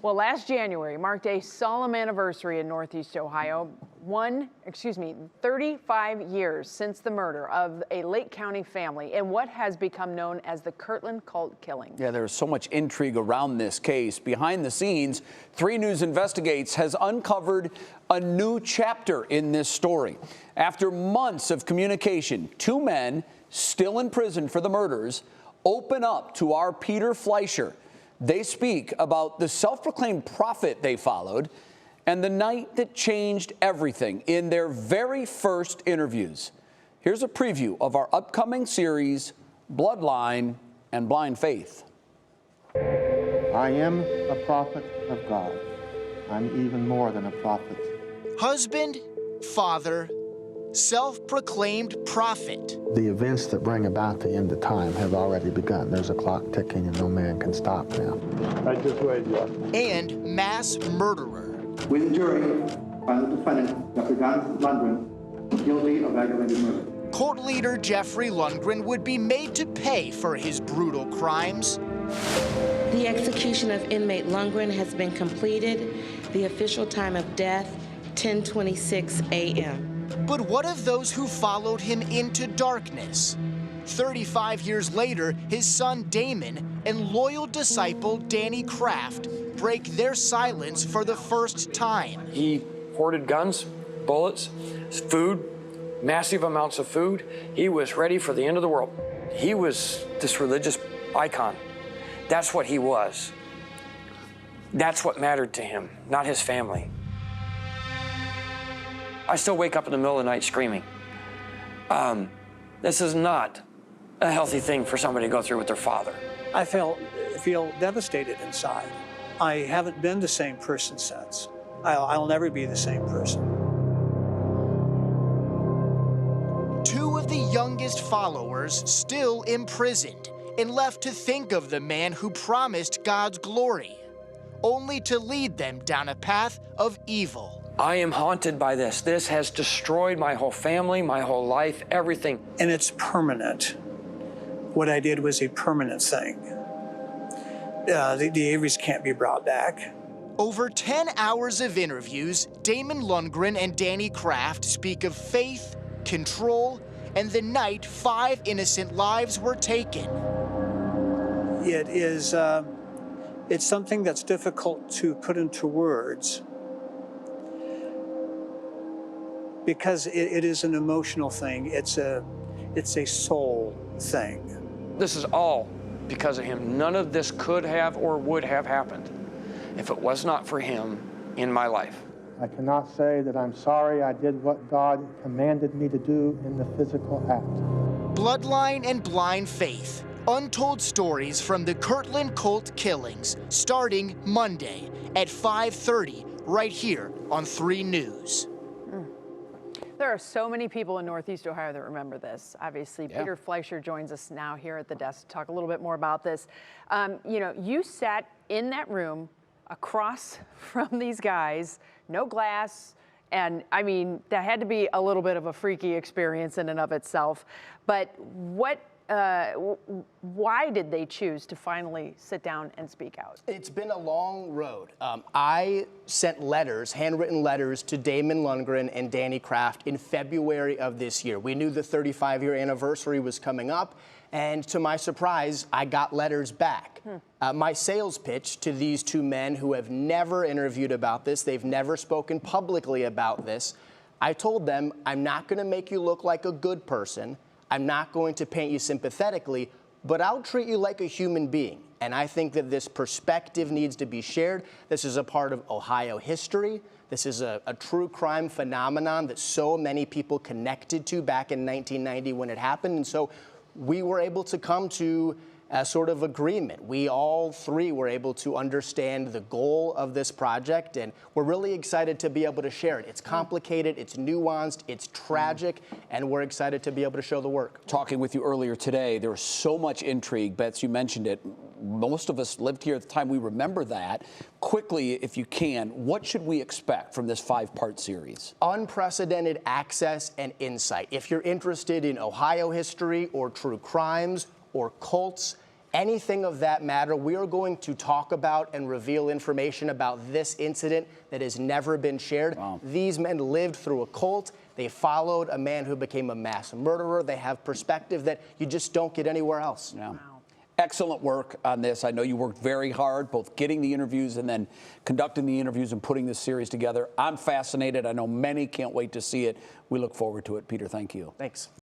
Well, last January marked a solemn anniversary in Northeast Ohio. 35 years since the murder of a Lake County family in what has become known as the Kirtland Cult Killings. Yeah, there's so much intrigue around this case. Behind the scenes, 3 News Investigates has uncovered a new chapter in this story. After months of communication, 2 men still in prison for the murders open up to our Peter Fleischer. They speak about the self-proclaimed prophet they followed and the night that changed everything in their very first interviews. Here's a preview of our upcoming series, Bloodline and Blind Faith. I am a prophet of God. I'm even more than a prophet. Husband, father, self-proclaimed prophet. The events that bring about the end of time have already begun. There's a clock ticking and no man can stop now. I just wait, yeah. And mass murderer. With the jury, by the defendant, Jeffrey Lundgren, guilty of aggravated murder. Court leader Jeffrey Lundgren would be made to pay for his brutal crimes. The execution of inmate Lundgren has been completed. The official time of death, 10:26 a.m. But what of those who followed him into darkness? 35 years later, his son Damon and loyal disciple Danny Kraft break their silence for the first time. He hoarded guns, bullets, food, massive amounts of food. He was ready for the end of the world. He was this religious icon. That's what he was. That's what mattered to him, not his family. I still wake up in the middle of the night screaming. This is not a healthy thing for somebody to go through with their father. I feel devastated inside. I haven't been the same person since. I'll never be the same person. 2 of the youngest followers still imprisoned and left to think of the man who promised God's glory, only to lead them down a path of evil. I am haunted by this. This has destroyed my whole family, my whole life, everything. And it's permanent. What I did was a permanent thing. The Averys can't be brought back. Over 10 hours of interviews, Damon Lundgren and Danny Kraft speak of faith, control, and the night 5 innocent lives were taken. It is, it's something that's difficult to put into words because it is an emotional thing. It's a soul thing. This is all because of him. None of this could have or would have happened if it was not for him in my life. I cannot say that I'm sorry I did what God commanded me to do in the physical act. Bloodline and Blind Faith. Untold stories from the Kirtland Cult Killings, starting Monday at 5:30, right here on 3 News. There are so many people in Northeast Ohio that remember this. Obviously, Yeah. Peter Fleischer joins us now here at the desk to talk a little bit more about this. You know, you sat in that room across from these guys, no glass, and I mean, that had to be a little bit of a freaky experience in and of itself. But why did they choose to finally sit down and speak out? It's been a long road. I sent letters, handwritten letters, to Damon Lundgren and Danny Kraft in February of this year. We knew the 35-year anniversary was coming up, and to my surprise, I got letters back. My sales pitch to these 2 men who have never interviewed about this, they've never spoken publicly about this, I told them, I'm not going to make you look like a good person. I'm not going to paint you sympathetically, but I'll treat you like a human being. And I think that this perspective needs to be shared. This is a part of Ohio history. This is a true crime phenomenon that so many people connected to back in 1990 when it happened. And so we were able to come to a sort of agreement. We all 3 were able to understand the goal of this project, and we're really excited to be able to share it. It's complicated, it's nuanced, it's tragic, and we're excited to be able to show the work. Talking with you earlier today, there was so much intrigue. Beth, you mentioned it. Most of us lived here at the time. We remember that. Quickly, if you can, what should we expect from this 5-part series? Unprecedented access and insight. If you're interested in Ohio history or true crimes or cults, anything of that matter, we are going to talk about and reveal information about this incident that has never been shared. Wow. These men lived through a cult. They followed a man who became a mass murderer. They have perspective that you just don't get anywhere else. Yeah. Wow. Excellent work on this. I know you worked very hard, both getting the interviews and then conducting the interviews and putting this series together. I'm fascinated. I know many can't wait to see it. We look forward to it. Peter, thank you. Thanks.